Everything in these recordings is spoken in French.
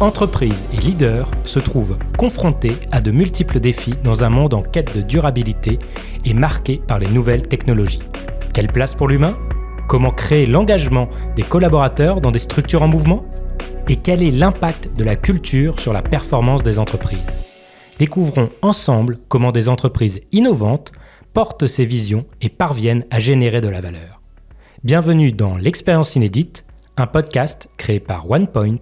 Entreprises et leaders se trouvent confrontés à de multiples défis dans un monde en quête de durabilité et marqué par les nouvelles technologies. Quelle place pour l'humain ? Comment créer l'engagement des collaborateurs dans des structures en mouvement ? Et quel est l'impact de la culture sur la performance des entreprises ? Découvrons ensemble comment des entreprises innovantes portent ces visions et parviennent à générer de la valeur. Bienvenue dans l'Expérience Inédite, un podcast créé par OnePoint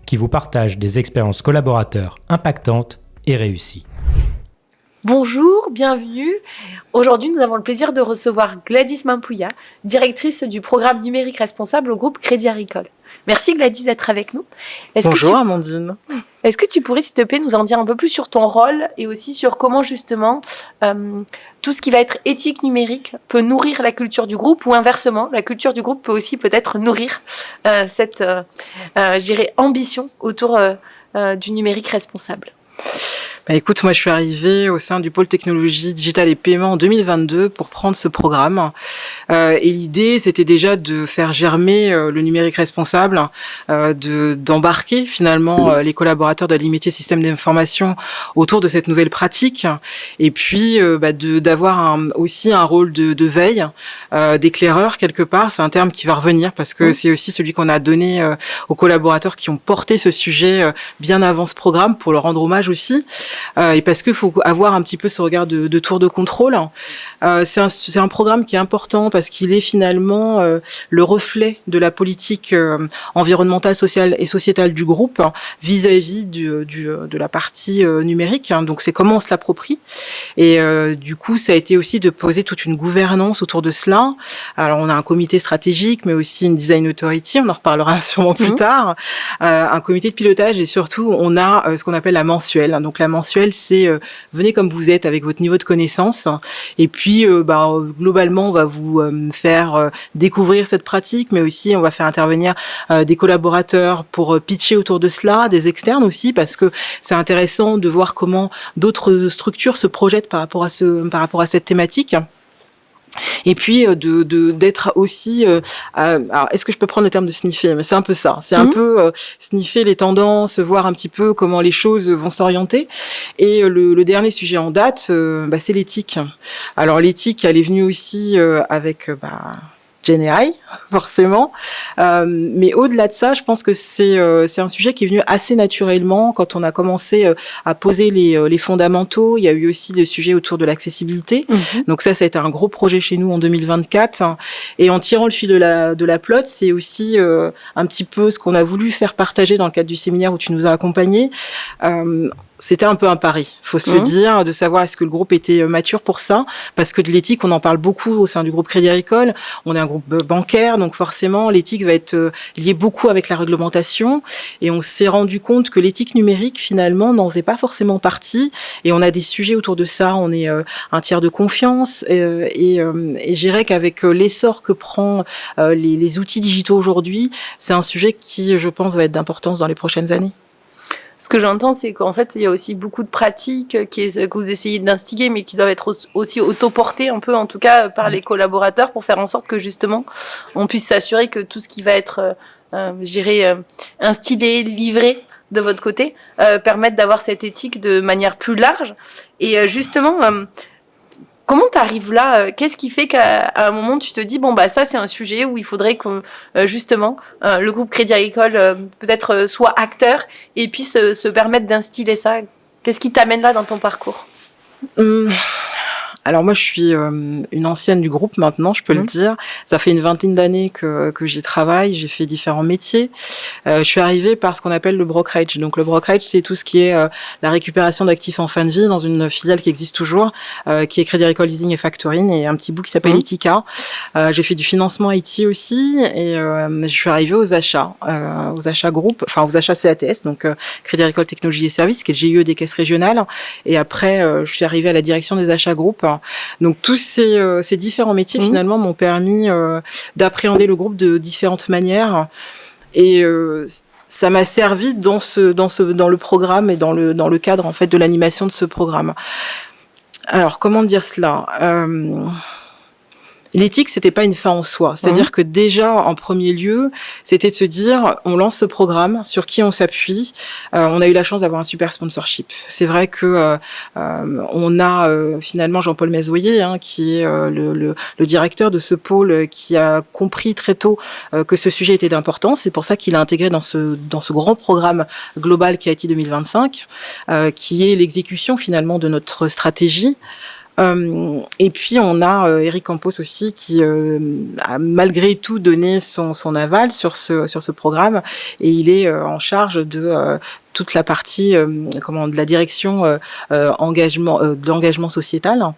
qui vous partage des expériences collaborateurs impactantes et réussies. Bonjour, bienvenue. Aujourd'hui, nous avons le plaisir de recevoir Gladys Mampouya, directrice du programme numérique responsable au groupe Crédit Agricole. Merci Gladys d'être avec nous. Bonjour Amandine. Est-ce que tu pourrais, s'il te plaît, nous en dire un peu plus sur ton rôle et aussi sur comment justement tout ce qui va être éthique numérique peut nourrir la culture du groupe ou inversement, la culture du groupe peut aussi peut-être nourrir cette ambition autour du numérique responsable. Écoute, moi je suis arrivée au sein du pôle technologie digitale et paiement en 2022 pour prendre ce programme. Et l'idée, c'était déjà de faire germer le numérique responsable, d'embarquer finalement les collaborateurs de l'IMT Système d'information autour de cette nouvelle pratique. Et puis d'avoir aussi un rôle de veille, d'éclaireur quelque part. C'est un terme qui va revenir parce que c'est aussi celui qu'on a donné aux collaborateurs qui ont porté ce sujet bien avant ce programme pour leur rendre hommage aussi. Et parce qu'il faut avoir un petit peu ce regard de tour de contrôle. C'est un programme qui est important parce qu'il est finalement le reflet de la politique environnementale, sociale et sociétale du groupe vis-à-vis de la partie numérique. Donc c'est comment on se l'approprie. Et du coup, ça a été aussi de poser toute une gouvernance autour de cela. Alors on a un comité stratégique, mais aussi une design authority, on en reparlera sûrement plus tard, un comité de pilotage et surtout on a ce qu'on appelle la mensuelle. Donc la mensuelle, c'est venez comme vous êtes avec votre niveau de connaissance et puis globalement on va vous faire découvrir cette pratique, mais aussi on va faire intervenir des collaborateurs pour pitcher autour de cela, des externes aussi parce que c'est intéressant de voir comment d'autres structures se projettent par rapport à cette thématique. Et puis d'être aussi alors est-ce que je peux prendre le terme de sniffer, mais c'est un peu ça, c'est un peu sniffer les tendances, voir un petit peu comment les choses vont s'orienter. Et le dernier sujet en date c'est l'éthique. Alors l'éthique, elle est venue aussi avec GenAI, forcément. Mais au-delà de ça, je pense que c'est un sujet qui est venu assez naturellement quand on a commencé à poser les fondamentaux. Il y a eu aussi des sujets autour de l'accessibilité. Donc ça a été un gros projet chez nous en 2024. Et en tirant le fil de la pelote, c'est aussi un petit peu ce qu'on a voulu faire partager dans le cadre du séminaire où tu nous as accompagnés. C'était un peu un pari, faut se le dire, de savoir est-ce que le groupe était mature pour ça, parce que de l'éthique, on en parle beaucoup au sein du groupe Crédit Agricole. On est un groupe bancaire, donc forcément, l'éthique va être liée beaucoup avec la réglementation. Et on s'est rendu compte que l'éthique numérique, finalement, n'en faisait pas forcément partie. Et on a des sujets autour de ça. On est un tiers de confiance. Et je dirais qu'avec l'essor que prend les outils digitaux aujourd'hui, c'est un sujet qui, je pense, va être d'importance dans les prochaines années. Ce que j'entends, c'est qu'en fait, il y a aussi beaucoup de pratiques que vous essayez d'instiguer, mais qui doivent être aussi autoportées un peu, en tout cas, par les collaborateurs pour faire en sorte que, justement, on puisse s'assurer que tout ce qui va être, instillé, livré de votre côté, permette d'avoir cette éthique de manière plus large. Et justement, comment t'arrives là ? Qu'est-ce qui fait qu'à un moment tu te dis ça c'est un sujet où il faudrait que justement le groupe Crédit Agricole peut-être soit acteur et puisse se permettre d'instiller ça ? Qu'est-ce qui t'amène là dans ton parcours ? Alors moi je suis une ancienne du groupe maintenant, je peux le dire. Ça fait une vingtaine d'années que j'y travaille, j'ai fait différents métiers. Je suis arrivée par ce qu'on appelle le brokerage. Donc le brokerage, c'est tout ce qui est la récupération d'actifs en fin de vie dans une filiale qui existe toujours, qui est Crédit Agricole Leasing et Factoring, et un petit bout qui s'appelle Etika. J'ai fait du financement IT aussi, et je suis arrivée aux achats groupes, enfin aux achats CATS, donc Crédit Agricole Technologie et Services, qui est le GIE des caisses régionales. Et après, je suis arrivée à la direction des achats groupes. Donc tous ces différents métiers finalement m'ont permis d'appréhender le groupe de différentes manières et ça m'a servi dans le programme et dans le cadre en fait de l'animation de ce programme. Alors comment dire cela L'éthique, c'était pas une fin en soi. C'est-à-dire que déjà, en premier lieu, c'était de se dire, on lance ce programme, sur qui on s'appuie. On a eu la chance d'avoir un super sponsorship. C'est vrai que on a finalement Jean-Paul Mazoyer, qui est le directeur de ce pôle, qui a compris très tôt que ce sujet était d'importance. C'est pour ça qu'il a intégré dans ce grand programme global qui est IT 2025, qui est l'exécution finalement de notre stratégie. Et puis on a Eric Campos aussi qui a malgré tout donné son aval sur ce programme, et il est en charge de toute la partie de la direction de l'engagement sociétal,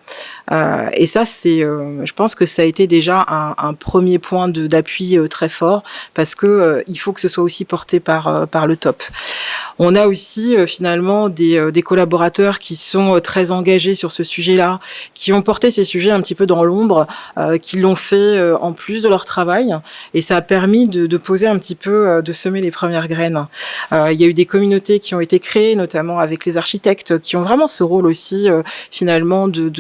et ça c'est je pense que ça a été déjà un premier point d'appui très fort, parce que il faut que ce soit aussi porté par le top. On a aussi finalement des collaborateurs qui sont très engagés sur ce sujet-là, qui ont porté ces sujets un petit peu dans l'ombre, qui l'ont fait en plus de leur travail, et ça a permis de poser un petit peu, de semer les premières graines. Il y a eu des communautés qui ont été créées, notamment avec les architectes, qui ont vraiment ce rôle aussi finalement de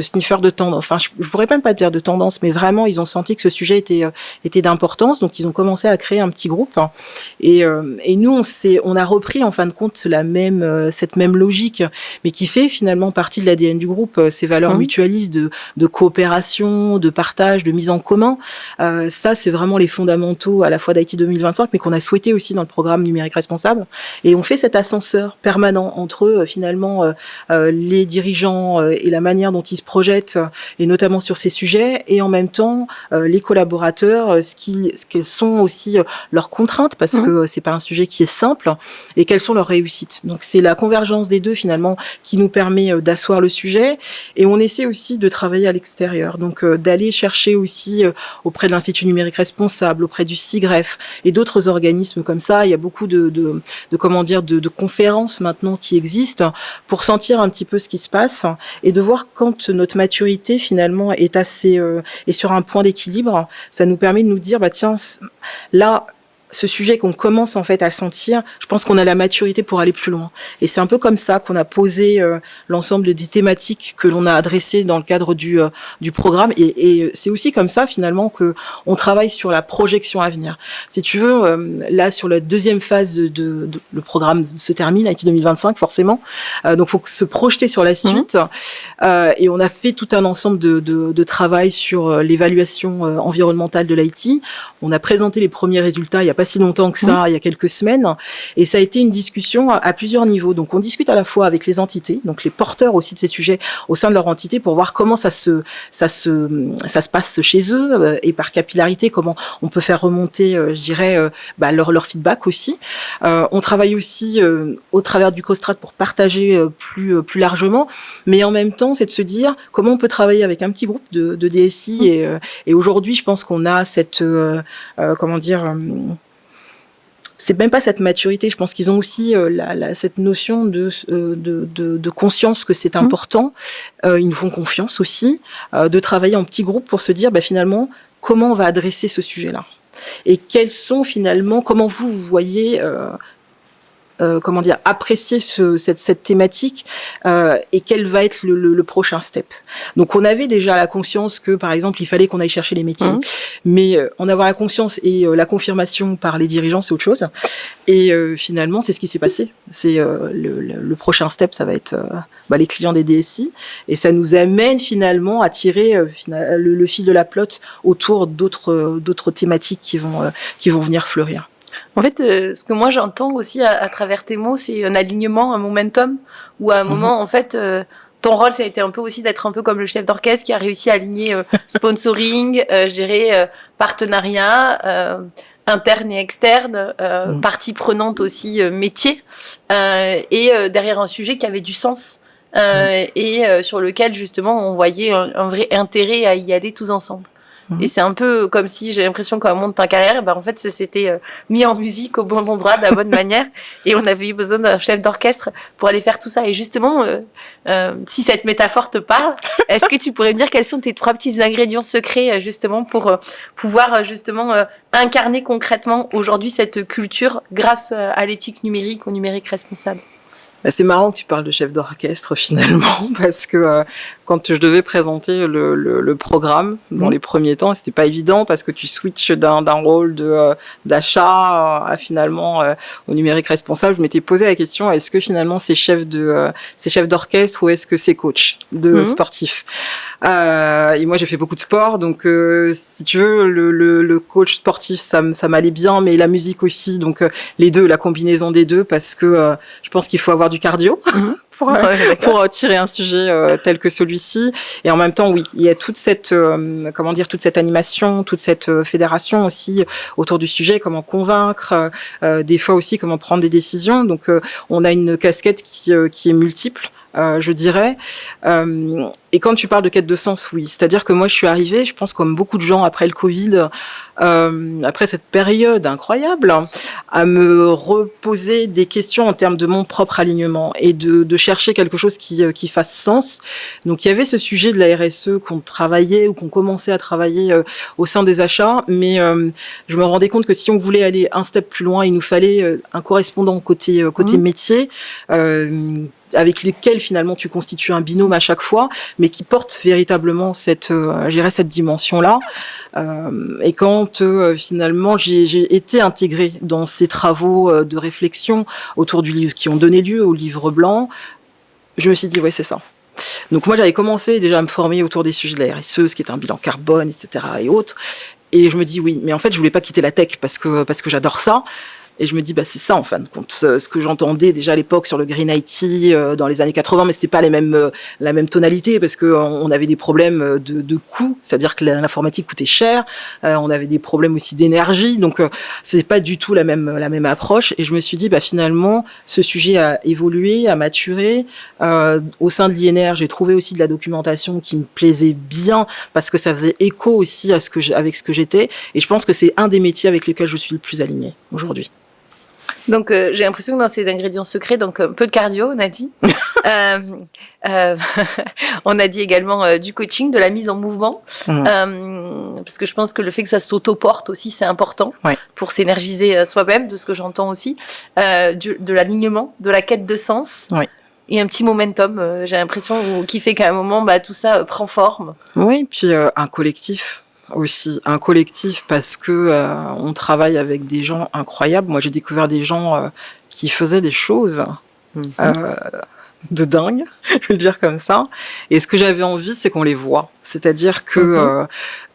sniffer de tendance. Enfin, je pourrais même pas dire de tendance, mais vraiment ils ont senti que ce sujet était d'importance, donc ils ont commencé à créer un petit groupe. Et nous on a repris en fin de compte cette même logique, mais qui fait finalement partie de l'ADN du groupe, ces valeurs mutualistes de coopération, de partage, de mise en commun. Ça, c'est vraiment les fondamentaux à la fois d'IT 2025, mais qu'on a souhaité aussi dans le programme numérique responsable. Et on fait cet ascenseur permanent entre finalement les dirigeants et la manière dont ils se projettent, et notamment sur ces sujets, et en même temps les collaborateurs, ce qu'elles sont aussi leurs contraintes, parce que c'est pas un sujet qui est simple, et quelles sont leurs réussites. Donc c'est la convergence des deux finalement qui nous permet d'asseoir le sujet, et on essaie aussi de travailler à l'extérieur, donc d'aller chercher aussi auprès de l'Institut numérique responsable, auprès du CIGREF et d'autres organismes comme ça. Il y a beaucoup de conférences maintenant qui existent pour sentir un petit peu ce qui se passe, et de voir quand notre maturité finalement est sur un point d'équilibre. Ça nous permet de nous dire tiens, là, ce sujet qu'on commence en fait à sentir, je pense qu'on a la maturité pour aller plus loin. Et c'est un peu comme ça qu'on a posé l'ensemble des thématiques que l'on a adressées dans le cadre du programme. Et c'est aussi comme ça finalement que on travaille sur la projection à venir. Si tu veux, là sur la deuxième phase le programme se termine, IT 2025 forcément. Donc faut se projeter sur la suite. Et on a fait tout un ensemble de travail sur l'évaluation environnementale de l'IT. On a présenté les premiers résultats il y a pas si longtemps que ça, il y a quelques semaines, et ça a été une discussion à plusieurs niveaux. Donc on discute à la fois avec les entités, donc les porteurs aussi de ces sujets au sein de leur entité, pour voir comment ça se passe chez eux, et par capillarité comment on peut faire remonter, je dirais, leur feedback aussi. On travaille aussi au travers du COSTRAT pour partager plus largement, mais en même temps c'est de se dire comment on peut travailler avec un petit groupe de DSI, et aujourd'hui je pense qu'on a cette c'est même pas cette maturité. Je pense qu'ils ont aussi cette notion de conscience que c'est important. Ils nous font confiance aussi de travailler en petits groupes pour se dire finalement comment on va adresser ce sujet-là, et quels sont finalement, comment vous voyez apprécier cette thématique, et quel va être le prochain step. Donc on avait déjà la conscience que par exemple il fallait qu'on aille chercher les métiers, mais en avoir la conscience et la confirmation par les dirigeants, c'est autre chose. Et finalement c'est ce qui s'est passé. C'est le prochain step, ça va être les clients des DSI, et ça nous amène finalement à tirer le fil de la pelote autour d'autres thématiques qui vont venir fleurir. En fait, ce que moi j'entends aussi à travers tes mots, c'est un alignement, un momentum, où à un moment, en fait, ton rôle, ça a été un peu aussi d'être un peu comme le chef d'orchestre qui a réussi à aligner sponsoring, partenariat, interne et externe, partie prenante aussi, métier, et derrière un sujet qui avait du sens, et sur lequel justement on voyait un vrai intérêt à y aller tous ensemble. Et c'est un peu comme si j'ai l'impression qu'au moment de ta carrière, en fait, ça s'était mis en musique au bon endroit, de la bonne manière. Et on avait eu besoin d'un chef d'orchestre pour aller faire tout ça. Et justement, si cette métaphore te parle, est-ce que tu pourrais me dire quels sont tes 3 petits ingrédients secrets, justement, pour pouvoir, justement, incarner concrètement aujourd'hui cette culture grâce à l'éthique numérique, au numérique responsable? C'est marrant que tu parles de chef d'orchestre finalement, parce que quand je devais présenter le programme dans les premiers temps, c'était pas évident parce que tu switches d'un rôle d'achat à finalement au numérique responsable. Je m'étais posé la question, est-ce que finalement c'est chef d'orchestre ou est-ce que c'est coach de sportif? Et moi j'ai fait beaucoup de sport, donc si tu veux le coach sportif ça m'allait bien, mais la musique aussi, donc les deux, la combinaison des deux, parce que je pense qu'il faut avoir du cardio pour tirer un sujet tel que celui-ci. Et en même temps, oui, il y a toute cette toute cette animation, toute cette fédération aussi autour du sujet, comment convaincre, des fois aussi comment prendre des décisions. Donc on a une casquette qui est multiple. Je dirais. Et quand tu parles de quête de sens, oui. C'est-à-dire que moi, je suis arrivée, je pense comme beaucoup de gens après le Covid, après cette période incroyable, à me reposer des questions en termes de mon propre alignement et de chercher quelque chose qui fasse sens. Donc, il y avait ce sujet de la RSE qu'on travaillait ou qu'on commençait à travailler au sein des achats, mais je me rendais compte que si on voulait aller un step plus loin, il nous fallait un correspondant côté métier, avec lesquels finalement tu constitues un binôme à chaque fois, mais qui porte véritablement cette dimension-là. Et quand finalement j'ai été intégrée dans ces travaux de réflexion autour du livre, qui ont donné lieu au livre blanc, je me suis dit ouais, c'est ça. Donc moi j'avais commencé déjà à me former autour des sujets de la RSE, ce qui est un bilan carbone, etc. et autres. Et je me dis oui, mais en fait je voulais pas quitter la tech parce que j'adore ça. Et je me dis, c'est ça, en fin de compte. Ce que j'entendais déjà à l'époque sur le Green IT, dans les années 80, mais c'était pas la même tonalité, parce que on avait des problèmes de coûts, c'est-à-dire que l'informatique coûtait cher, on avait des problèmes aussi d'énergie, donc c'est pas du tout la même approche. Et je me suis dit, finalement, ce sujet a évolué, a maturé. Au sein de l'INR, j'ai trouvé aussi de la documentation qui me plaisait bien, parce que ça faisait écho aussi avec ce que j'étais. Et je pense que c'est un des métiers avec lesquels je suis le plus alignée aujourd'hui. Donc, j'ai l'impression que dans ces ingrédients secrets, donc un peu de cardio, on a dit. On a dit également du coaching, de la mise en mouvement. Parce que je pense que le fait que ça s'auto-porte aussi, c'est important pour s'énergiser soi-même, de ce que j'entends aussi. De l'alignement, de la quête de sens. Et un petit momentum, j'ai l'impression, qui fait qu'à un moment, tout ça prend forme. Oui, puis un collectif. Aussi un collectif, parce que on travaille avec des gens incroyables. Moi j'ai découvert des gens qui faisaient des choses de dingue, je vais le dire comme ça, et ce que j'avais envie c'est qu'on les voit, c'est-à-dire que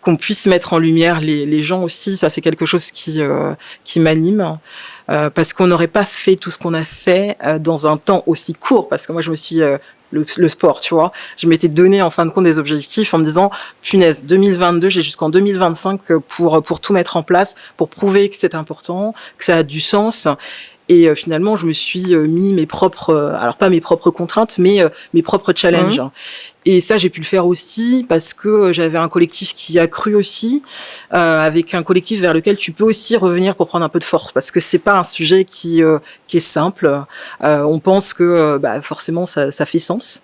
qu'on puisse mettre en lumière les gens aussi. Ça c'est quelque chose qui m'anime, parce qu'on n'aurait pas fait tout ce qu'on a fait dans un temps aussi court, parce que moi je me suis le sport, tu vois. Je m'étais donné en fin de compte des objectifs en me disant, punaise, 2022, j'ai jusqu'en 2025 pour tout mettre en place, pour prouver que c'est important, que ça a du sens. Et finalement, je me suis mis mes propres, alors pas mes propres contraintes, mais mes propres challenges. Et ça, j'ai pu le faire aussi parce que j'avais un collectif qui a cru aussi, avec un collectif vers lequel tu peux aussi revenir pour prendre un peu de force, parce que c'est pas un sujet qui est simple. On pense que forcément ça fait sens.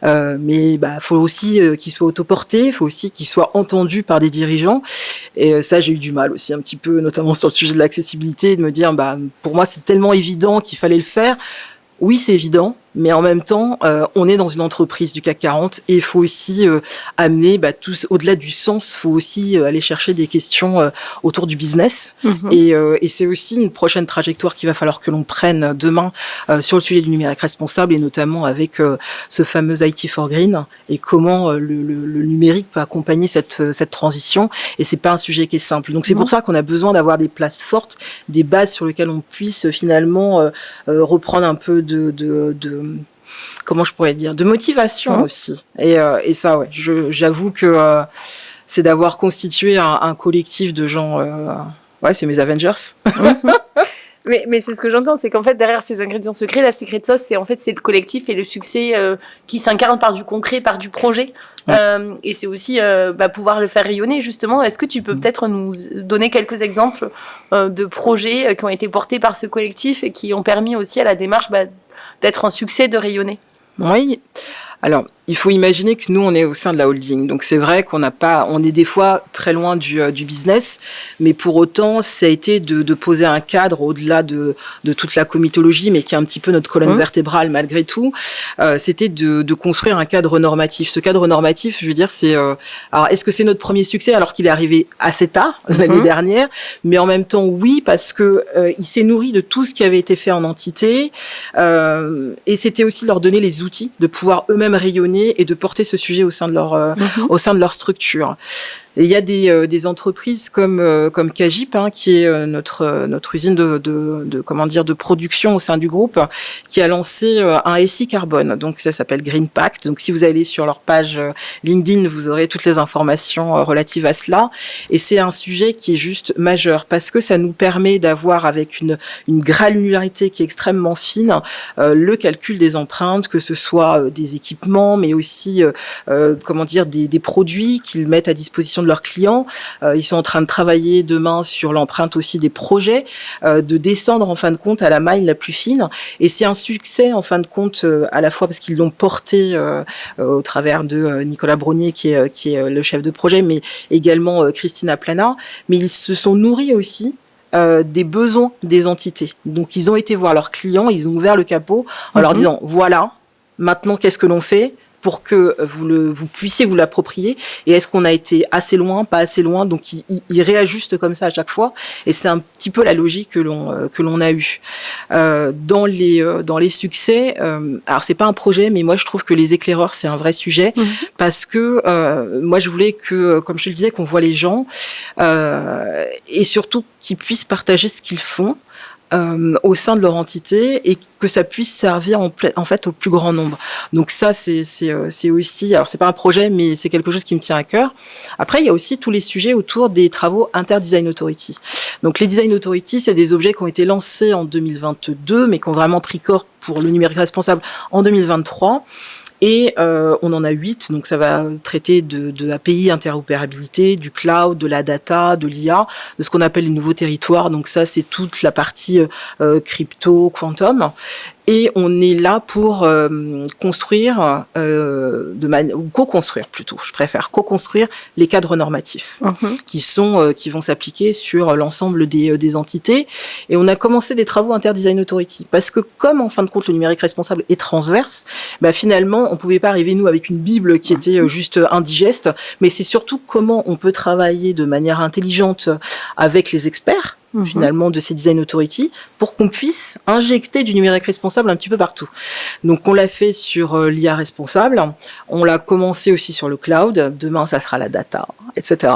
Mais faut aussi qu'il soit autoporté, il faut aussi qu'il soit entendu par des dirigeants. Et ça, j'ai eu du mal aussi un petit peu, notamment sur le sujet de l'accessibilité, de me dire, pour moi, c'est tellement évident qu'il fallait le faire. Oui, c'est évident, mais en même temps, on est dans une entreprise du CAC 40 et il faut aussi amener tous au-delà du sens, il faut aussi aller chercher des questions autour du business. Et c'est aussi une prochaine trajectoire qu'il va falloir que l'on prenne demain sur le sujet du numérique responsable, et notamment avec ce fameux IT for Green, et comment le numérique peut accompagner cette transition. Et c'est pas un sujet qui est simple. Donc c'est pour ça qu'on a besoin d'avoir des places fortes, des bases sur lesquelles on puisse finalement reprendre un peu de comment je pourrais dire, de motivation aussi. Et ça, j'avoue que c'est d'avoir constitué un collectif de gens. C'est mes Avengers. Mais c'est ce que j'entends, c'est qu'en fait derrière ces ingrédients secrets, la secret sauce, c'est le collectif et le succès qui s'incarne par du concret, par du projet. Et c'est aussi pouvoir le faire rayonner justement. Est-ce que tu peux peut-être nous donner quelques exemples de projets qui ont été portés par ce collectif et qui ont permis aussi à la démarche d'être un succès, de rayonner? Oui. Alors, il faut imaginer que nous, on est au sein de la holding. Donc, c'est vrai qu'on est des fois très loin du business, mais pour autant, ça a été de poser un cadre au-delà de toute la comitologie, mais qui est un petit peu notre colonne vertébrale malgré tout. C'était de construire un cadre normatif. Ce cadre normatif, je veux dire, c'est, alors, est-ce que c'est notre premier succès alors qu'il est arrivé assez tard, l'année dernière? Mais en même temps, oui, parce que, il s'est nourri de tout ce qui avait été fait en entité, et c'était aussi leur donner les outils de pouvoir eux-mêmes rayonner et de porter ce sujet au sein de leur structure. Et il y a des entreprises comme Cagip, qui est notre usine de production au sein du groupe, qui a lancé un SI carbone. Donc ça s'appelle Green Pact. Donc si vous allez sur leur page LinkedIn, vous aurez toutes les informations relatives à cela. Et c'est un sujet qui est juste majeur parce que ça nous permet d'avoir avec une granularité qui est extrêmement fine le calcul des empreintes, que ce soit des équipements, mais aussi des produits qu'ils mettent à disposition de leurs clients. Ils sont en train de travailler demain sur l'empreinte aussi des projets, de descendre en fin de compte à la maille la plus fine. Et c'est un succès en fin de compte à la fois parce qu'ils l'ont porté au travers de Nicolas Brognier qui est le chef de projet, mais également Christina Plana. Mais ils se sont nourris aussi des besoins des entités. Donc ils ont été voir leurs clients, ils ont ouvert le capot en leur disant voilà, maintenant qu'est-ce que l'on fait pour que vous puissiez vous l'approprier, et est-ce qu'on a été assez loin, pas assez loin, donc ils réajustent comme ça à chaque fois, et c'est un petit peu la logique que l'on a eue. Dans les succès, alors c'est pas un projet, mais moi je trouve que les éclaireurs c'est un vrai sujet, parce que moi je voulais que, comme je te le disais, qu'on voit les gens, et surtout qu'ils puissent partager ce qu'ils font, au sein de leur entité, et que ça puisse servir en fait au plus grand nombre. Donc ça c'est aussi, alors c'est pas un projet, mais c'est quelque chose qui me tient à cœur. Après il y a aussi tous les sujets autour des travaux Inter-Design Authority. Donc les Design Authority, c'est des objets qui ont été lancés en 2022, mais qui ont vraiment pris corps pour le numérique responsable en 2023. Et on en a 8, donc ça va traiter de API, interopérabilité, du cloud, de la data, de l'IA, de ce qu'on appelle les nouveaux territoires. Donc ça, c'est toute la partie crypto, quantum. Et on est là pour construire, ou co-construire plutôt, je préfère co-construire les cadres normatifs qui vont s'appliquer sur l'ensemble des entités. Et on a commencé des travaux Inter-Design Authority parce que comme en fin de compte le numérique responsable est transverse, finalement on pouvait pas arriver nous avec une bible qui était juste indigeste, mais c'est surtout comment on peut travailler de manière intelligente avec les experts finalement de ces Design Authority pour qu'on puisse injecter du numérique responsable un petit peu partout. Donc on l'a fait sur l'IA responsable, on l'a commencé aussi sur le cloud, demain ça sera la data, etc.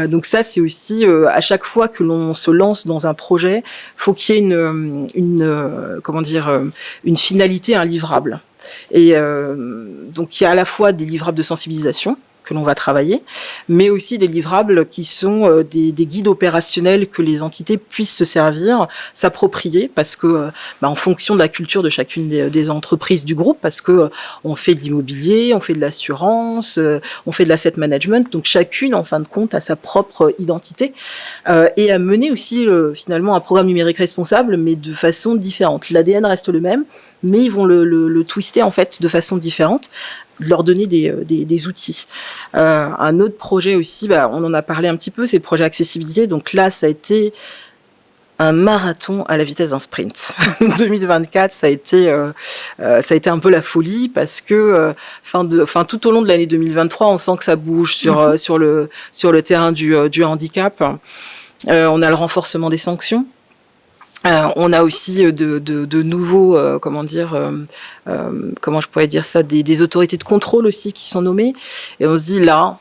Donc ça c'est aussi à chaque fois que l'on se lance dans un projet, faut qu'il y ait une finalité, un livrable. Et donc il y a à la fois des livrables de sensibilisation que l'on va travailler, mais aussi des livrables qui sont des guides opérationnels que les entités puissent se servir, s'approprier, parce que en fonction de la culture de chacune des entreprises du groupe, parce que on fait de l'immobilier, on fait de l'assurance, on fait de l'asset management, donc chacune en fin de compte a sa propre identité et a mené aussi finalement un programme numérique responsable, mais de façon différente. L'ADN reste le même, mais ils vont le twister en fait de façon différente, leur donner des outils. Un autre projet aussi, on en a parlé un petit peu, c'est le projet accessibilité. Donc là, ça a été un marathon à la vitesse d'un sprint. 2024, ça a été un peu la folie parce que tout au long de l'année 2023, on sent que ça bouge sur le terrain du handicap. On a le renforcement des sanctions. On a aussi de nouveaux, comment je pourrais dire ça, des autorités de contrôle aussi qui sont nommées. Et on se dit là,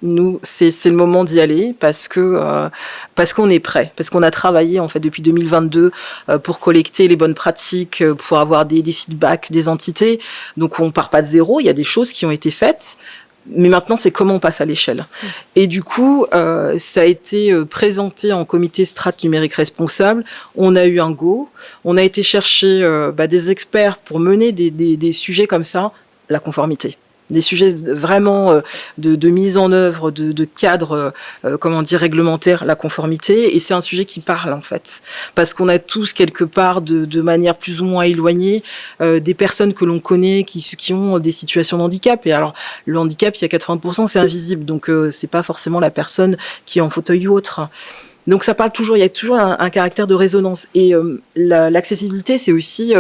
nous, c'est le moment d'y aller parce qu'on est prêt, parce qu'on a travaillé en fait depuis 2022 pour collecter les bonnes pratiques, pour avoir des feedbacks des entités. Donc on part pas de zéro. Il y a des choses qui ont été faites. Mais maintenant, c'est comment on passe à l'échelle. Et du coup, ça a été présenté en comité strat numérique responsable. On a eu un go. On a été chercher des experts pour mener des sujets comme ça, la conformité. des sujets vraiment de mise en œuvre de cadres, réglementaires, la conformité. Et c'est un sujet qui parle en fait, parce qu'on a tous quelque part de manière plus ou moins éloignée des personnes que l'on connaît qui ont des situations de handicap. Et alors le handicap, il y a 80%, c'est invisible, donc c'est pas forcément la personne qui est en fauteuil ou autre. Donc ça parle toujours, il y a toujours un caractère de résonance. Et l'accessibilité, c'est aussi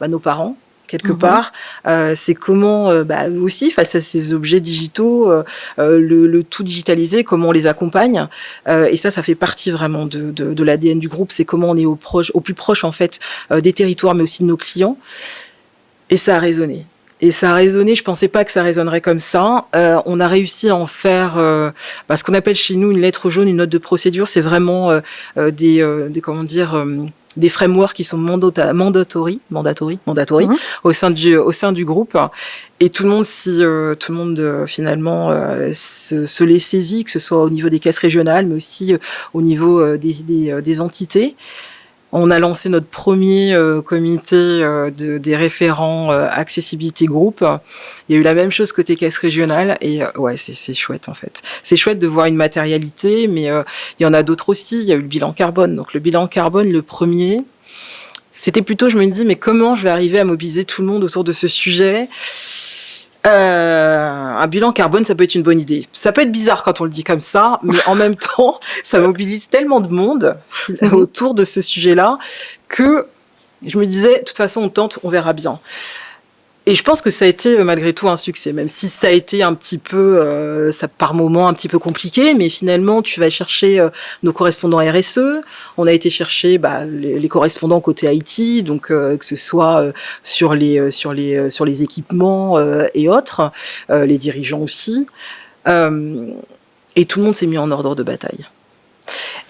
nos parents, quelque part. C'est comment aussi, face à ces objets digitaux, le tout digitalisé, comment on les accompagne. Et ça fait partie vraiment de l'ADN du groupe. C'est comment on est au plus proche, en fait, des territoires, mais aussi de nos clients. Et ça a résonné. Je pensais pas que ça résonnerait comme ça. On a réussi à en faire ce qu'on appelle chez nous une lettre jaune, une note de procédure. C'est vraiment des frameworks qui sont mandatory au sein du groupe. Et tout le monde finalement se les saisit, que ce soit au niveau des caisses régionales, mais aussi au niveau des entités. On a lancé notre premier comité des référents accessibilité groupe. Il y a eu la même chose côté caisse régionale et c'est chouette en fait. C'est chouette de voir une matérialité, mais il y en a d'autres aussi. Il y a eu le bilan carbone. Donc le bilan carbone, le premier, c'était plutôt, je me dis, mais comment je vais arriver à mobiliser tout le monde autour de ce sujet ? Un bilan carbone, ça peut être une bonne idée. Ça peut être bizarre quand on le dit comme ça, mais en même temps, ça mobilise tellement de monde autour de ce sujet-là que je me disais, de toute façon, on tente, on verra bien. Et je pense que ça a été malgré tout un succès, même si ça a été un petit peu, par moments un petit peu compliqué, mais finalement tu vas chercher nos correspondants RSE, on a été chercher les correspondants côté IT, donc que ce soit sur les équipements et autres, les dirigeants aussi, et tout le monde s'est mis en ordre de bataille.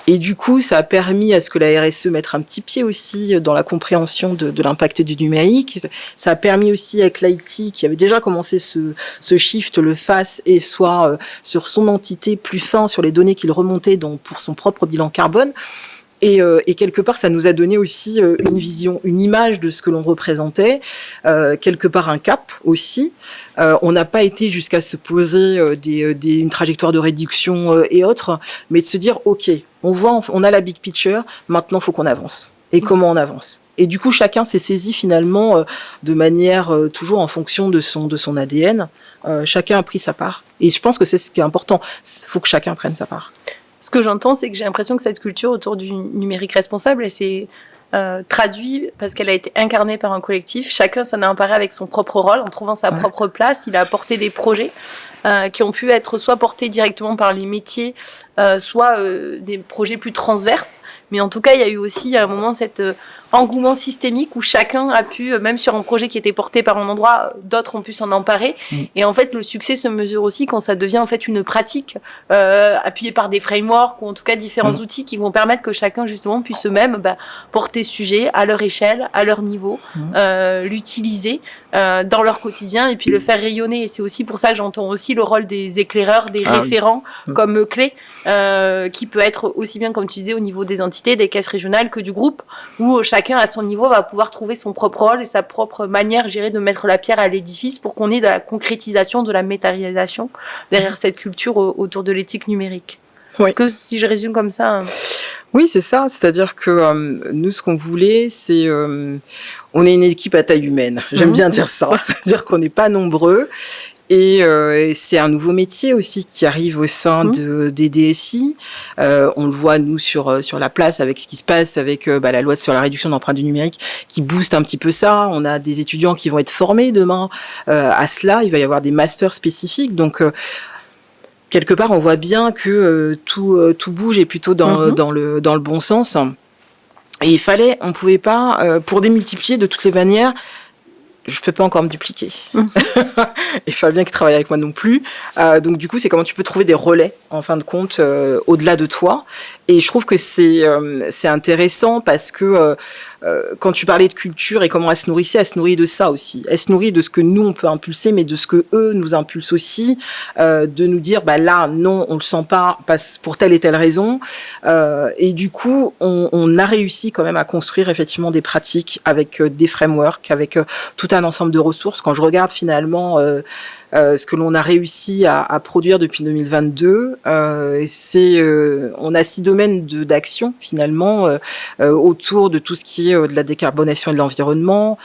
Et du coup, ça a permis à ce que la RSE mette un petit pied aussi dans la compréhension de l'impact du numérique. Ça a permis aussi avec l'IT, qui avait déjà commencé ce shift, le fasse et soit sur son entité plus fin sur les données qu'il remontait pour son propre bilan carbone. Et quelque part, ça nous a donné aussi une vision, une image de ce que l'on représentait, quelque part un cap aussi. On n'a pas été jusqu'à se poser une trajectoire de réduction et autres, mais de se dire, OK, on a la big picture, maintenant il faut qu'on avance. Et comment on avance ? Et du coup, chacun s'est saisi finalement de manière toujours en fonction de son ADN. Chacun a pris sa part. Et je pense que c'est ce qui est important. Il faut que chacun prenne sa part. Ce que j'entends, c'est que j'ai l'impression que cette culture autour du numérique responsable, elle s'est traduite parce qu'elle a été incarnée par un collectif. Chacun s'en a emparé avec son propre rôle, en trouvant sa propre place. Il a apporté des projets qui ont pu être soit portés directement par les métiers, soit des projets plus transverses. Mais en tout cas, il y a eu aussi à un moment cet engouement systémique où chacun a pu, même sur un projet qui était porté par un endroit, d'autres ont pu s'en emparer. Et en fait, le succès se mesure aussi quand ça devient en fait une pratique appuyée par des frameworks ou en tout cas différents outils qui vont permettre que chacun justement puisse eux-mêmes porter ce sujet à leur échelle, à leur niveau, l'utiliser dans leur quotidien et puis le faire rayonner. Et c'est aussi pour ça que j'entends aussi le rôle des éclaireurs, des référents comme clés, qui peut être aussi bien, comme tu disais, au niveau des entités, des caisses régionales que du groupe, où chacun à son niveau va pouvoir trouver son propre rôle et sa propre manière, de mettre la pierre à l'édifice pour qu'on ait de la concrétisation, de la matérialisation derrière cette culture autour de l'éthique numérique. Est-ce que si je résume comme ça... Oui, c'est ça. C'est-à-dire que nous, ce qu'on voulait, c'est... on est une équipe à taille humaine. J'aime bien dire ça. C'est-à-dire qu'on n'est pas nombreux. Et c'est un nouveau métier aussi qui arrive au sein des DSI. On le voit, nous, sur la place avec ce qui se passe avec la loi sur la réduction de l'empreinte du numérique qui booste un petit peu ça. On a des étudiants qui vont être formés demain à cela. Il va y avoir des masters spécifiques. Donc... quelque part, on voit bien que tout bouge et plutôt dans le bon sens. Et on pouvait pas, pour démultiplier de toutes les manières, je peux pas encore me dupliquer. Et Fabien qui travaille avec moi non plus. Donc du coup, c'est comment tu peux trouver des relais, en fin de compte, au-delà de toi. Et je trouve que c'est intéressant parce que quand tu parlais de culture et comment elle se nourrit de ça aussi. Elle se nourrit de ce que nous, on peut impulser, mais de ce que eux nous impulsent aussi, de nous dire, là, non, on le sent pas pour telle et telle raison. Et du coup, on a réussi quand même à construire effectivement des pratiques avec des frameworks, avec tout un ensemble de ressources. Quand je regarde finalement ce que l'on a réussi à produire depuis 2022, c'est on a 6 domaines d'action finalement autour de tout ce qui est de la décarbonation et de l'environnement,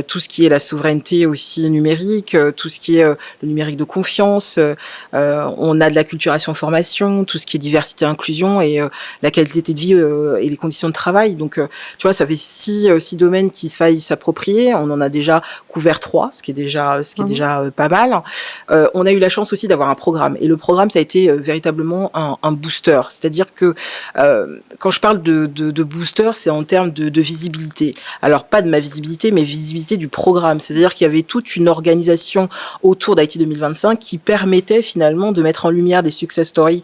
tout ce qui est la souveraineté aussi numérique, tout ce qui est le numérique de confiance. On a de la culturation formation, tout ce qui est diversité inclusion et la qualité de vie et les conditions de travail. Donc tu vois, ça fait 6 domaines qu'il faille s'approprier. On en a déjà couvert 3, ce qui est déjà pas mal. On a eu la chance aussi d'avoir un programme, et le programme, ça a été véritablement un booster. C'est-à-dire que quand je parle de booster, c'est en termes de visibilité. Alors pas de ma visibilité, mais visibilité du programme. C'est-à-dire qu'il y avait toute une organisation autour d'IT 2025 qui permettait finalement de mettre en lumière des success stories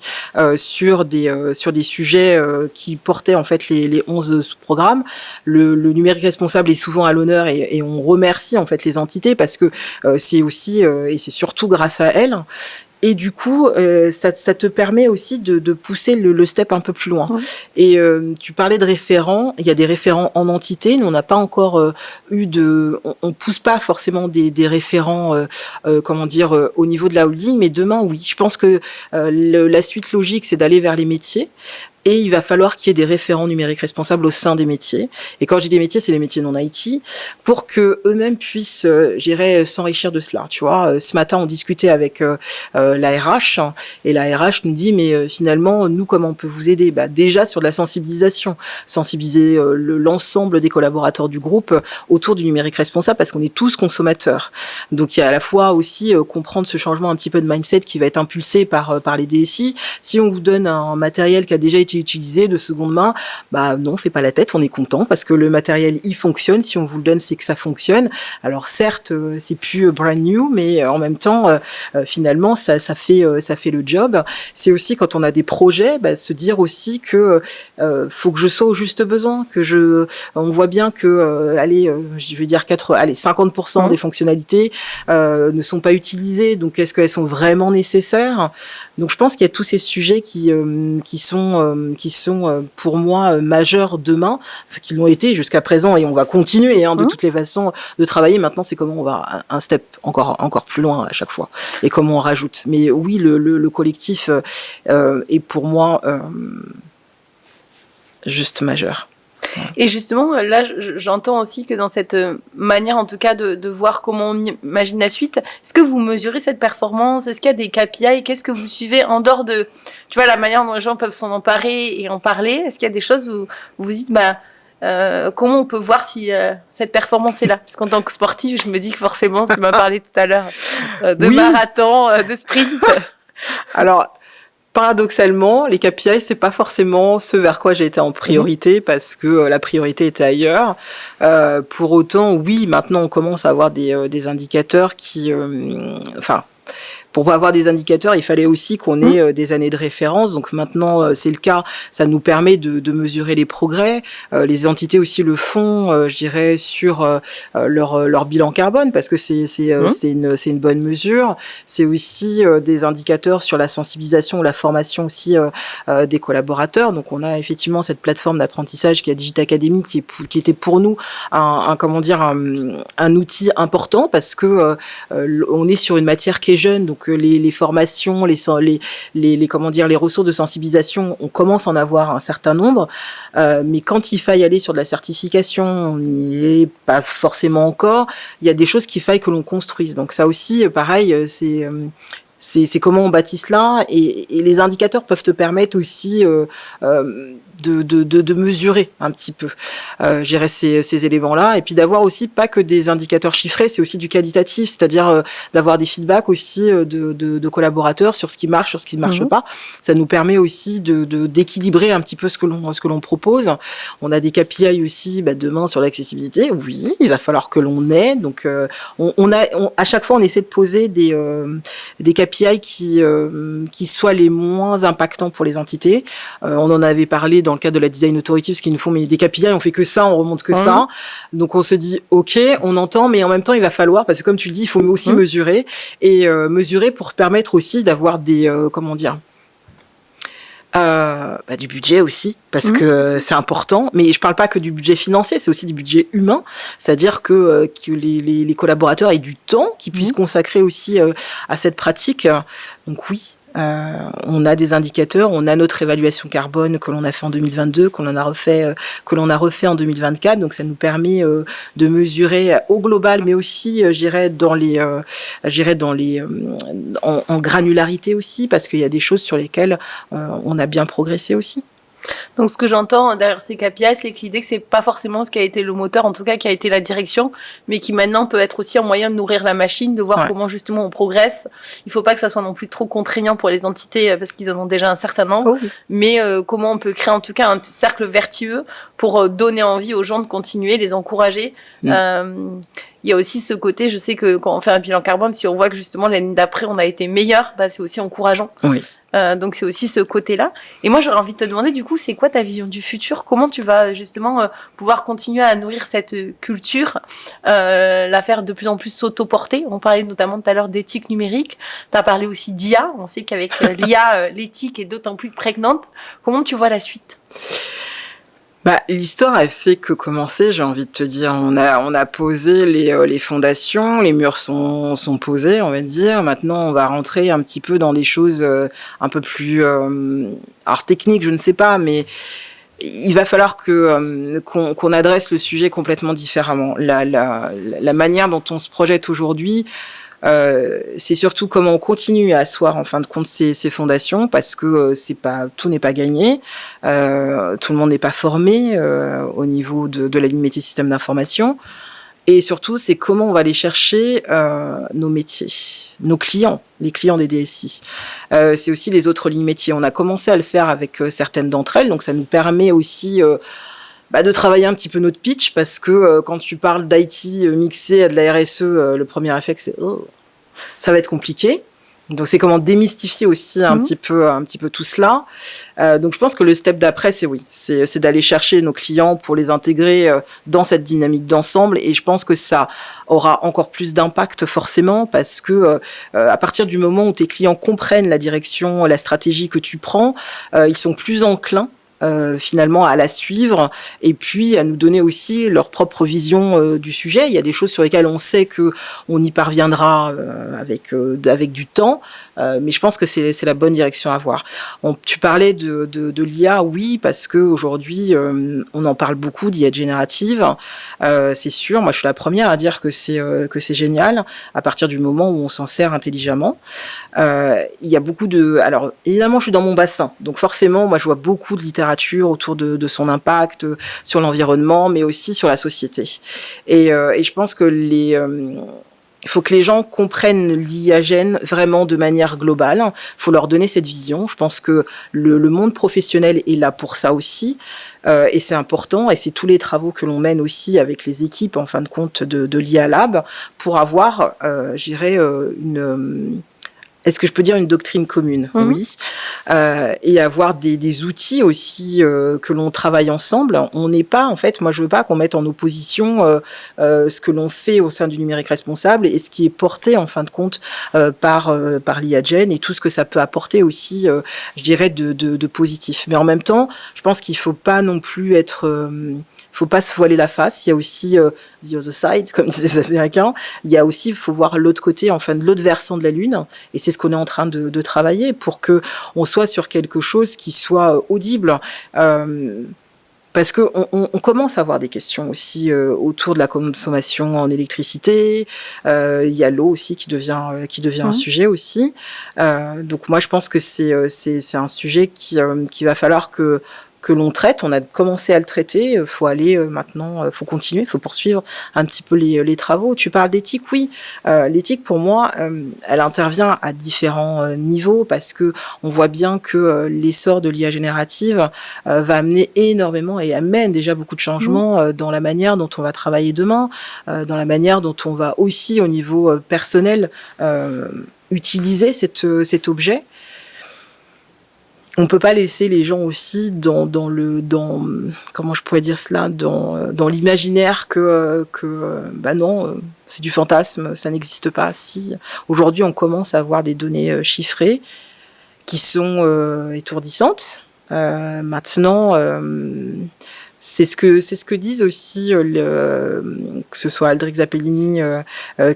sur des sujets qui portaient en fait les 11 sous-programmes. Le numérique responsable est souvent à l'honneur, et on remercie en fait les entités parce que c'est aussi et c'est surtout grâce à elles. Et du coup, ça te permet aussi de pousser le step un peu plus loin. Ouais. Et tu parlais de référents. Il y a des référents en entité. Nous, on n'a pas encore on pousse pas forcément des référents, au niveau de la holding. Mais demain, oui. Je pense que la suite logique, c'est d'aller vers les métiers. Et il va falloir qu'il y ait des référents numériques responsables au sein des métiers. Et quand je dis des métiers, c'est les métiers non IT, pour que eux-mêmes puissent, s'enrichir de cela. Tu vois, ce matin, on discutait avec la RH, et la RH nous dit, mais finalement, nous, comment on peut vous aider ? Déjà sur de la sensibilisation, sensibiliser l'ensemble des collaborateurs du groupe autour du numérique responsable, parce qu'on est tous consommateurs. Donc, il y a à la fois aussi comprendre ce changement un petit peu de mindset qui va être impulsé par les DSI. Si on vous donne un matériel qui a déjà été utilisé de seconde main, non, on fait pas la tête, on est content parce que le matériel il fonctionne. Si on vous le donne, c'est que ça fonctionne. Alors certes, c'est plus brand new, mais en même temps, finalement, ça fait le job. C'est aussi quand on a des projets, se dire aussi que faut que je sois au juste besoin, que on voit bien que je vais dire 50% des fonctionnalités ne sont pas utilisées. Donc est-ce qu'elles sont vraiment nécessaires ? Donc je pense qu'il y a tous ces sujets qui sont pour moi majeurs demain, qui l'ont été jusqu'à présent, et on va continuer de toutes les façons de travailler. Maintenant, c'est comment on va un step encore plus loin à chaque fois, et comment on rajoute. Mais oui, le collectif est pour moi juste majeur. Et justement, là, j'entends aussi que dans cette manière, en tout cas, de voir comment on imagine la suite, est-ce que vous mesurez cette performance ? Est-ce qu'il y a des KPI ? Qu'est-ce que vous suivez en dehors de, tu vois, la manière dont les gens peuvent s'en emparer et en parler ? Est-ce qu'il y a des choses où vous vous dites, comment on peut voir si cette performance est là ? Parce qu'en tant que sportif, je me dis que forcément, tu m'as parlé tout à l'heure de marathon, de sprint. Alors, paradoxalement, les KPI, c'est pas forcément ce vers quoi j'ai été en priorité, parce que la priorité était ailleurs. Pour autant, oui, maintenant on commence à avoir des indicateurs qui, pour avoir des indicateurs, il fallait aussi qu'on ait des années de référence. Donc maintenant, c'est le cas. Ça nous permet de mesurer les progrès. Les entités aussi le font, je dirais, sur leur bilan carbone, parce que c'est une bonne mesure. C'est aussi des indicateurs sur la sensibilisation ou la formation aussi des collaborateurs. Donc on a effectivement cette plateforme d'apprentissage qui est Digital Academy, qui était pour nous un outil important, parce que on est sur une matière qui est jeune. Donc les formations, les ressources de sensibilisation, on commence à en avoir un certain nombre, mais quand il faille aller sur de la certification, on n'y est pas forcément encore. Il y a des choses qu'il faille que l'on construise. Donc ça aussi, pareil, c'est comment on bâtit cela, et les indicateurs peuvent te permettre aussi de mesurer un petit peu gérer ces éléments-là, et puis d'avoir aussi pas que des indicateurs chiffrés, c'est aussi du qualitatif, c'est-à-dire d'avoir des feedbacks aussi de collaborateurs sur ce qui marche, sur ce qui ne marche pas. Ça nous permet aussi d'équilibrer un petit peu ce que l'on propose. On a des KPI aussi demain sur l'accessibilité. Oui, il va falloir que l'on ait. Donc à chaque fois on essaie de poser des KPI qui soient les moins impactants pour les entités. On en avait parlé dans le cadre de la Design Authority, parce qu'ils nous font des KPI, on fait que ça, on remonte que ça. Donc on se dit, ok, on entend, mais en même temps, il va falloir, parce que comme tu le dis, il faut aussi mesurer, et mesurer pour permettre aussi d'avoir des, Du budget aussi, parce que c'est important. Mais je parle pas que du budget financier, c'est aussi du budget humain. C'est-à-dire que les collaborateurs aient du temps, qu'ils puissent consacrer aussi à cette pratique. Donc oui. On a des indicateurs, on a notre évaluation carbone que l'on a fait en 2022, que l'on a refait en 2024. Donc ça nous permet de mesurer au global, mais aussi, en granularité aussi, parce qu'il y a des choses sur lesquelles on a bien progressé aussi. Donc, ce que j'entends derrière ces KPI, c'est que l'idée que c'est pas forcément ce qui a été le moteur, en tout cas, qui a été la direction, mais qui maintenant peut être aussi un moyen de nourrir la machine, de voir comment justement on progresse. Il faut pas que ça soit non plus trop contraignant pour les entités parce qu'ils en ont déjà un certain nombre, mais comment on peut créer en tout cas un cercle vertueux pour donner envie aux gens de continuer, les encourager. Il y a aussi ce côté, je sais que quand on fait un bilan carbone, si on voit que justement l'année d'après on a été meilleur, c'est aussi encourageant. Oui. Donc c'est aussi ce côté-là. Et moi j'aurais envie de te demander du coup, c'est quoi ta vision du futur ? Comment tu vas justement pouvoir continuer à nourrir cette culture, la faire de plus en plus s'auto-porter ? On parlait notamment tout à l'heure d'éthique numérique. Tu as parlé aussi d'IA. On sait qu'avec l'IA, l'éthique est d'autant plus prégnante. Comment tu vois la suite ? L'histoire a fait que commencer, j'ai envie de te dire. On a posé les fondations, les murs sont posés, on va dire. Maintenant, on va rentrer un petit peu dans des choses un peu plus alors techniques, je ne sais pas, mais il va falloir qu'on adresse le sujet complètement différemment. La manière dont on se projette aujourd'hui, c'est surtout comment on continue à asseoir en fin de compte ces fondations, parce que tout n'est pas gagné, tout le monde n'est pas formé au niveau de la ligne métier système d'information, et surtout c'est comment on va aller chercher nos métiers, nos clients, les clients des DSI. C'est aussi les autres lignes métiers. On a commencé à le faire avec certaines d'entre elles, donc ça nous permet aussi de travailler un petit peu notre pitch, parce que quand tu parles d'IT mixé à de la RSE, le premier réflexe c'est ça va être compliqué. Donc c'est comment démystifier aussi un petit peu tout cela. Donc je pense que le step d'après c'est d'aller chercher nos clients pour les intégrer dans cette dynamique d'ensemble, et je pense que ça aura encore plus d'impact forcément, parce que à partir du moment où tes clients comprennent la direction, la stratégie que tu prends, ils sont plus enclins finalement à la suivre, et puis à nous donner aussi leur propre vision du sujet. Il y a des choses sur lesquelles on sait que on y parviendra avec du temps, mais je pense que c'est la bonne direction à avoir. Tu parlais de l'IA, oui, parce que aujourd'hui on en parle beaucoup, d'IA générative. C'est sûr, moi je suis la première à dire que c'est génial à partir du moment où on s'en sert intelligemment. Il y a beaucoup alors évidemment je suis dans mon bassin, donc forcément moi je vois beaucoup de littérature autour de son impact sur l'environnement, mais aussi sur la société. Et je pense que il faut que les gens comprennent l'IAGEN vraiment de manière globale. Il faut leur donner cette vision. Je pense que le monde professionnel est là pour ça aussi. Et c'est important, et c'est tous les travaux que l'on mène aussi avec les équipes, en fin de compte, de l'IA Lab, pour avoir, est-ce que je peux dire une doctrine commune ? Oui. Et avoir des outils aussi que l'on travaille ensemble. On n'est pas, en fait, moi je veux pas qu'on mette en opposition ce que l'on fait au sein du numérique responsable et ce qui est porté en fin de compte par l'IAGEN, et tout ce que ça peut apporter aussi, je dirais, de positif. Mais en même temps, je pense qu'il faut pas non plus faut pas se voiler la face. Il y a aussi the other side, comme disent les Américains. Il y a aussi, il faut voir l'autre côté, enfin de l'autre versant de la lune. Et c'est ce qu'on est en train de travailler pour que on soit sur quelque chose qui soit audible. Parce que on commence à avoir des questions aussi autour de la consommation en électricité. Il y a l'eau aussi qui devient un sujet aussi. Donc moi je pense que c'est un sujet qui va falloir que l'on traite. On a commencé à le traiter, faut aller maintenant, faut continuer, faut poursuivre un petit peu les travaux. Tu parles d'éthique, oui. L'éthique, pour moi, elle intervient à différents niveaux, parce que on voit bien que l'essor de l'IA générative va amener énormément, et amène déjà beaucoup de changements dans la manière dont on va travailler demain, dans la manière dont on va aussi, au niveau personnel, utiliser cet objet. On peut pas laisser les gens aussi dans comment je pourrais dire cela, dans l'imaginaire que non, c'est du fantasme, ça n'existe pas. Si aujourd'hui on commence à avoir des données chiffrées qui sont étourdissantes. Maintenant, c'est ce que disent aussi que ce soit Aldrich Zappellini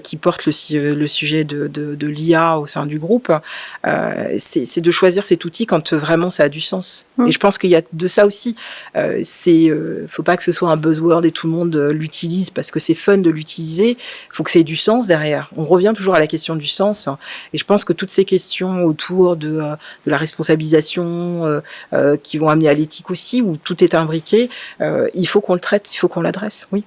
qui porte le sujet de l'IA au sein du groupe. C'est de choisir cet outil quand vraiment ça a du sens. Et je pense qu'il y a de ça aussi. Faut pas que ce soit un buzzword et tout le monde l'utilise parce que c'est fun de l'utiliser. Faut que ça ait du sens derrière. On revient toujours à la question du sens. Et je pense que toutes ces questions autour de la responsabilisation qui vont amener à l'éthique aussi, où tout est imbriqué. Il faut qu'on le traite, il faut qu'on l'adresse, oui.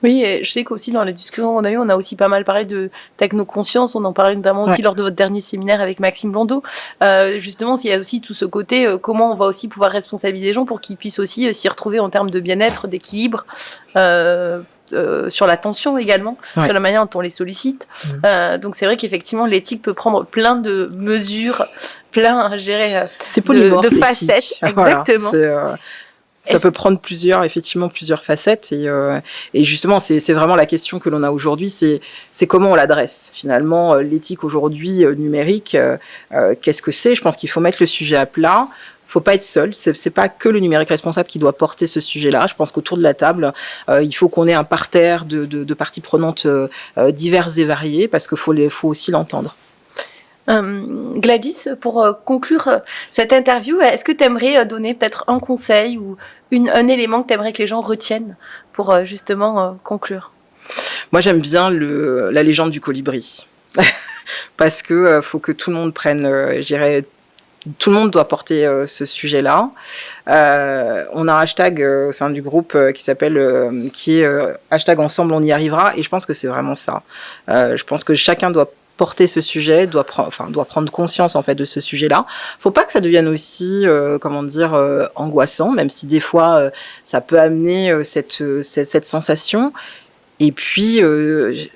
Oui, et je sais qu'aussi dans les discussions qu'on a eues, on a aussi pas mal parlé de technoconscience. On en parlait notamment aussi lors de votre dernier séminaire avec Maxime Blondeau. Justement, il y a aussi tout ce côté, comment on va aussi pouvoir responsabiliser les gens pour qu'ils puissent aussi s'y retrouver en termes de bien-être, d'équilibre. Sur la tension également, sur la manière dont on les sollicite. Donc c'est vrai qu'effectivement l'éthique peut prendre plein de mesures, plein, je dirais, de facettes. Exactement. Voilà, ça peut prendre plusieurs facettes et justement c'est vraiment la question que l'on a aujourd'hui, c'est comment on l'adresse finalement. L'éthique aujourd'hui numérique, qu'est-ce que c'est? Je pense qu'il faut mettre le sujet à plat. Faut pas être seul, c'est pas que le numérique responsable qui doit porter ce sujet-là. Je pense qu'autour de la table, il faut qu'on ait un parterre de parties prenantes diverses et variées parce qu'il faut aussi l'entendre. Gladys, pour conclure cette interview, est-ce que tu aimerais donner peut-être un conseil ou un élément que tu aimerais que les gens retiennent pour justement conclure? Moi, j'aime bien la légende du colibri. Parce que faut que tout le monde prenne, je dirais, tout le monde doit porter ce sujet-là. On a un hashtag au sein du groupe qui est hashtag ensemble on y arrivera, et je pense que c'est vraiment ça. Je pense que chacun doit porter ce sujet, doit prendre conscience en fait de ce sujet-là. Faut pas que ça devienne aussi angoissant, même si des fois ça peut amener cette sensation. Et puis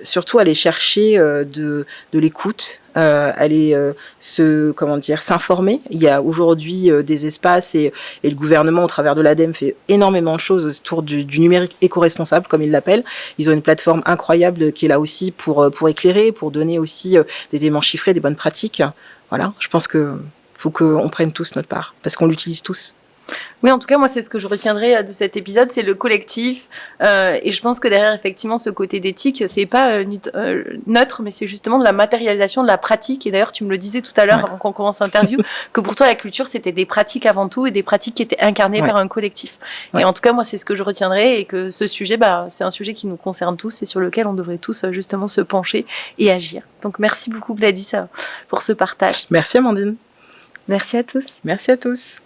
surtout aller chercher de l'écoute, aller s'informer. Il y a aujourd'hui des espaces et le gouvernement au travers de l'ADEME fait énormément de choses autour du numérique éco-responsable comme ils l'appellent. Ils ont une plateforme incroyable qui est là aussi pour éclairer, pour donner aussi des éléments chiffrés, des bonnes pratiques. Voilà, je pense que faut qu'on prenne tous notre part parce qu'on l'utilise tous. Oui, en tout cas, moi, c'est ce que je retiendrai de cet épisode, c'est le collectif. Et je pense que derrière, effectivement, ce côté d'éthique, c'est pas neutre, mais c'est justement de la matérialisation de la pratique. Et d'ailleurs, tu me le disais tout à l'heure, avant qu'on commence l'interview, que pour toi, la culture, c'était des pratiques avant tout et des pratiques qui étaient incarnées par un collectif. Et en tout cas, moi, c'est ce que je retiendrai et que ce sujet, c'est un sujet qui nous concerne tous et sur lequel on devrait tous, justement, se pencher et agir. Donc, merci beaucoup, Gladys, pour ce partage. Merci, Amandine. Merci à tous. Merci à tous.